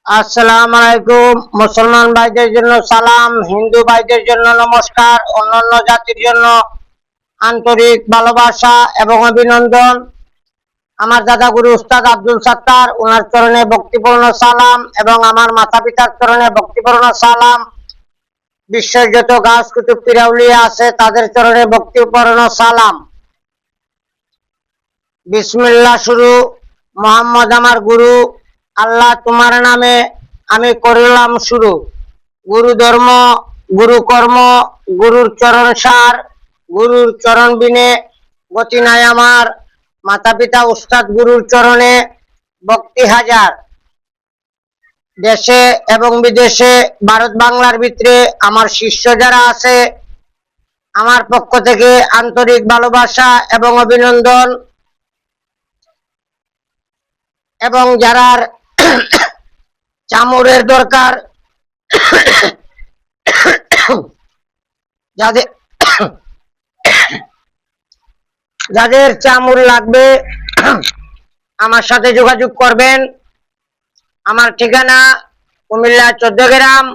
আসসালামু আলাইকুম। মুসলমান ভাইদের জন্য সালাম, হিন্দু ভাইদের জন্য নমস্কার, অন্যান্য জাতির জন্য আন্তরিক ভালোবাসা এবং অভিনন্দন। আমার দাদা গুরু উস্তাদ আব্দুল সাত্তার, ওনার চরণে ভক্তিপূর্ণ সালাম এবং আমার মাতা পিতার চরণে ভক্তিপূর্ণ সালাম। বিশ্বের যত গাছ কুতুব পিরাউলিয়া আছে তাদের চরণে ভক্তিপূর্ণ সালাম। বিসমিল্লাহ শুরু। মোহাম্মদ আমার গুরু, আল্লাহ তোমার নামে আমি করলাম শুরু। গুরু ধর্ম, গুরু কর্ম, গুরুর চরণ সার, গুরুর চরণ বিনে গতি নাই আমার। মাতা পিতা উস্তাদ গুরুর চরণে ভক্তি হাজার। দেশে এবং বিদেশে, ভারত বাংলার ভিতরে আমার শিষ্য যারা আছে, আমার পক্ষ থেকে আন্তরিক ভালোবাসা এবং অভিনন্দন। এবং যারা চামড়ের দরকার, যাদের যাদের চামড় লাগবে আমার সাথে যোগাযোগ করবেন। আমার ঠিকানা কুমিল্লা 14 গ্রাম।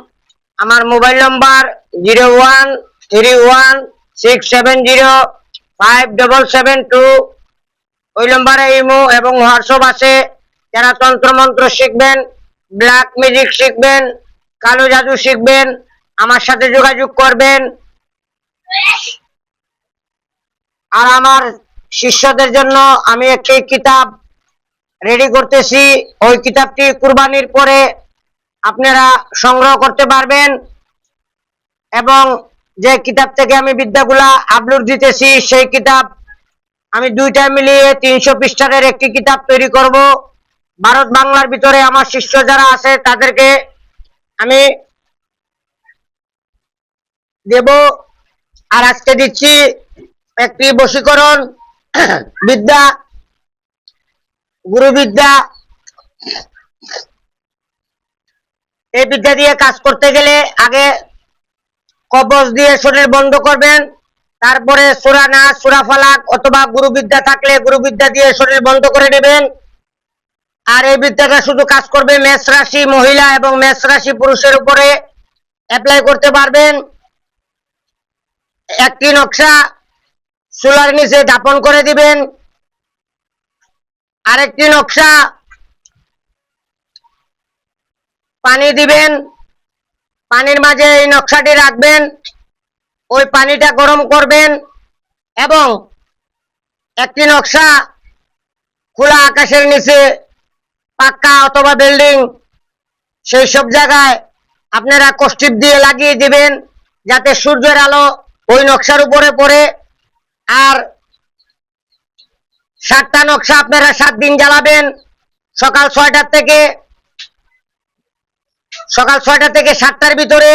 আমার মোবাইল নম্বর 013167057772। ওই নম্বরে ইমো এবং হোয়াটসঅ্যাপ আছে। যারা তন্ত্র মন্ত্র শিখবেন, ব্ল্যাক ম্যাজিক শিখবেন, কালো জাদু শিখবেন, আমার সাথে যোগাযোগ করবেন। আর আমার শিষ্যদের জন্য আমি একটি কিতাব রেডি করতেছি। ওই কিতাবটি কুরবানির পরে আপনারা সংগ্রহ করতে পারবেন। এবং যে কিতাব থেকে আমি বিদ্যাগুলা আপলোড দিতেছি, সেই কিতাব আমি দুইটা মিলিয়ে 300 পৃষ্ঠার একটি কিতাব তৈরি করব। ভারত বাংলার ভিতরে আমার শিষ্য যারা আছে তাদেরকে আমি দেব। আর আজকে দিচ্ছি একটি বশীকরণ বিদ্যা, গুরু বিদ্যা। এই বিদ্যা দিয়ে কাজ করতে গেলে আগে কবজ দিয়ে শরীর বন্ধ করবেন, তারপরে সূরা নাস, সূরা ফালাক অথবা গুরু বিদ্যা থাকলে গুরু বিদ্যা দিয়ে শরীর বন্ধ করে নেবেন। আর এই বিদ্যাটা শুধু কাজ করবে মেষ রাশি মহিলা এবং মেষ রাশি পুরুষের উপরে অ্যাপ্লাই করতে পারবেন। একটি নকশা চুলার নিচে দাপন করে দিবেন, আরেকটি নকশা পানি দিবেন, পানির মাঝে এই নকশাটি রাখবেন, ওই পানিটা গরম করবেন এবং একটি নকশা খোলা আকাশের নিচে, পাক্কা অথবা বিল্ডিং, সেই সব জায়গায় আপনারা কষ্টিপ দিয়ে লাগিয়ে দিবেন যাতে সূর্যের আলো ওই নকশার উপরে পড়ে। আর 7টা নকশা আপনারা 7 দিন জ্বালাবেন। সকাল 6টা থেকে 7টার ভিতরে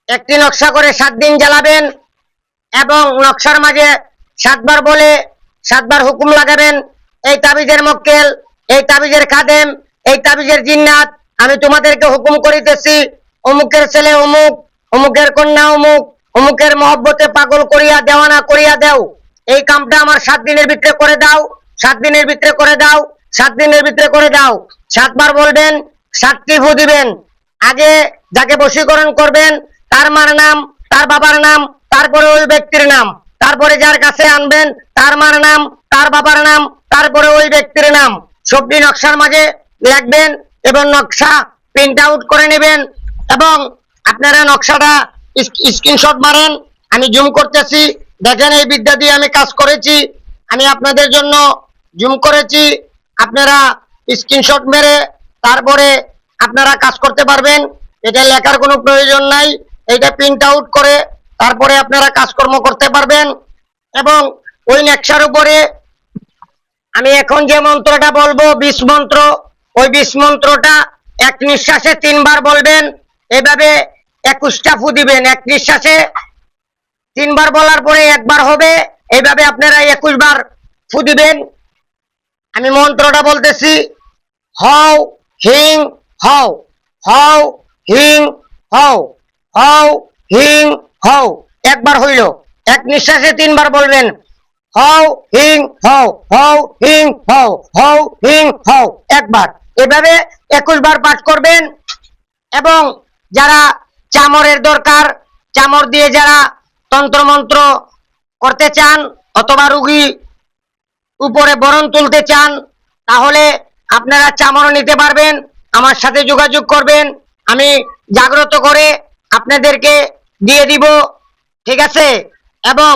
একটি নকশা করে 7 দিন জ্বালাবেন এবং নকশার মাঝে 7 বার বলে 7 বার হুকুম লাগাবেন, এই তাবিজের মক্কেল, এই তাবিজের খাদেম, এই তাবিজের জিন্নাত, আমি তোমাদেরকে হুকুম করিতেছি, অমুকের ছেলে অমুক, অমুকের কন্যা অমুক, অমুকের মহব্বতে পাগল করিয়া দেওয়ানা করিয়া দাও। এই কামটা আমার 7 দিনের ভিতরে করে দাও, 7 দিনের ভিতরে করে দাও, 7 দিনের ভিতরে করে দাও। 7 বার বলবেন, 7টি ফু দিবেন। আগে যাকে বশীকরণ করবেন তার মার নাম, তার বাবার নাম, তারপরে ওই ব্যক্তির নাম, তারপরে যার কাছে আনবেন তার মার নাম, তার বাবার নাম, তারপরে ওই ব্যক্তির নাম, সবটি নকশার মাঝে লিখবেন এবং নকশা প্রিন্ট আউট করে নেবেন। এবং আপনারা নকশাটা স্ক্রিনশট মারেন। আমি জুম করতেছি, দেখেন এই বিদ্যা দিয়ে আমি কাজ করেছি। আমি আপনাদের জন্য জুম করেছি, আপনারা স্ক্রিনশট মেরে তারপরে আপনারা কাজ করতে পারবেন। এটা লেখার কোনো প্রয়োজন নাই, এটা প্রিন্ট আউট করে তারপরে আপনারা কাজকর্ম করতে পারবেন। এবং ওই নকশার উপরে আমি এখন যে মন্ত্রটা বলবো 20 মন্ত্র, ওই 20 মন্ত্রটা এক নিঃশ্বাসে 3 বার বলবেন। এভাবে 21টা ফু দিবেন। এক নিঃশ্বাসে 3 বার বলার পরে একবার হবে, এইভাবে আপনারা 21 বার ফু দিবেন। আমি মন্ত্রটা বলতেছি, হও হিং হও, হও হিং হও, হও হিং হও। একবার হইল, এক নিঃশ্বাসে 3 বার বলবেন, হও হিং হও, হও হিং হও, হও হিং হও, একবার। এভাবে 21 বার পাঠ করবেন। এবং যারা চামরের দরকার, চামর দিয়ে যারা তন্ত্রমন্ত্র করতে চান অথবা রুগী উপরে বরণ তুলতে চান, তাহলে আপনারা চামর নিতে পারবেন, আমার সাথে যোগাযোগ করবেন, আমি জাগ্রত করে আপনাদেরকে দিয়ে দিব, ঠিক আছে। এবং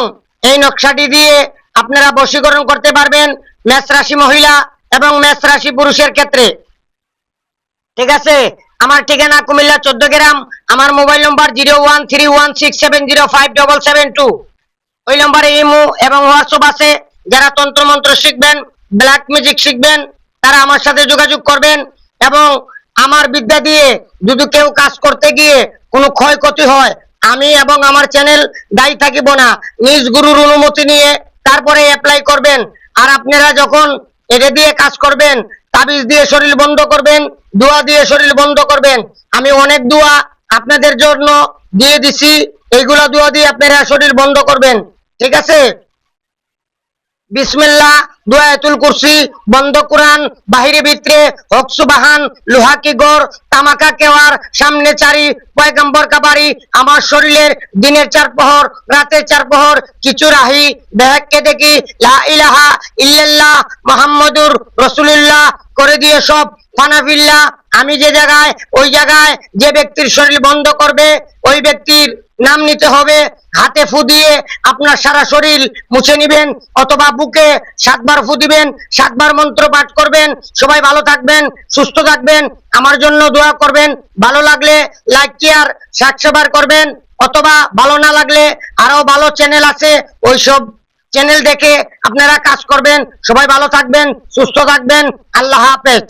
এই নকশাটি দিয়ে আপনারা বশীকরণ করতে পারবেন মেষ রাশি মহিলা এবং মেষ রাশি পুরুষের ক্ষেত্রে, ঠিক আছে। আমার ঠিকানা কুমিল্লা 14 গ্রাম। আমার মোবাইল নম্বর 013167057772। ওই নম্বরে ইমো এবং হোয়াটসঅ্যাপ আছে। যারা তন্ত্রমন্ত্র শিখবেন, ব্ল্যাক ম্যাজিক শিখবেন, তারা আমার সাথে যোগাযোগ করবেন। এবং আমার বিদ্যা দিয়ে যদি কেউ কাজ করতে গিয়ে কোনো ক্ষয়ক্ষতি হয়, আমি এবং আমার চ্যানেল দায়ী থাকিব না। নিজ গুরুর অনুমতি নিয়ে তারপরে অ্যাপ্লাই করবেন। আর আপনারা যখন এটা দিয়ে কাজ করবেন, তাবিজ দিয়ে শরীর বন্ধ করবেন, দোয়া দিয়ে শরীর বন্ধ করবেন। আমি অনেক দোয়া আপনাদের জন্য দিয়ে দিছি, এইগুলা দোয়া দিয়ে আপনারা শরীর বন্ধ করবেন, ঠিক আছে। বিসমিল্লাহ, দুআয়াতুল কুরসি, বন্ধ কোরআন, বাহিরে ভিতরে হক সুবাহান, লোহা কি গড়, তামাকা কেওয়ার, সামনে চারি, পয়গম্বর কাবারি। আমার শরীরের দিনের 4 প্রহর, রাতের 4 প্রহর কিছু রাহি বেহেককে দেখি, লা ইলাহা ইল্লাল্লাহ মুহাম্মাদুর রাসূলুল্লাহ করে দিয়ে সব ফানাফিল্লাহ। আমি যে জায়গায়, ওই জায়গায় যে ব্যক্তির শরীর বন্ধ করবে, ওই ব্যক্তির নাম নিতে হবে। হাতে ফু দিয়ে আপনার সারা শরীর মুছে নেবেন, অথবা বুকে 7 বার ফু দিবেন, 7 বার মন্ত্র পাঠ করবেন। সবাই ভালো থাকবেন, সুস্থ থাকবেন, আমার জন্য দোয়া করবেন। ভালো লাগলে লাইক শেয়ার সাবস্ক্রাইব করবেন, অথবা ভালো না লাগলে আরো ভালো চ্যানেল আছে, ওইসব চ্যানেল দেখে আপনারা কাজ করবেন। সবাই ভালো থাকবেন, সুস্থ থাকবেন। আল্লাহ হাফেজ।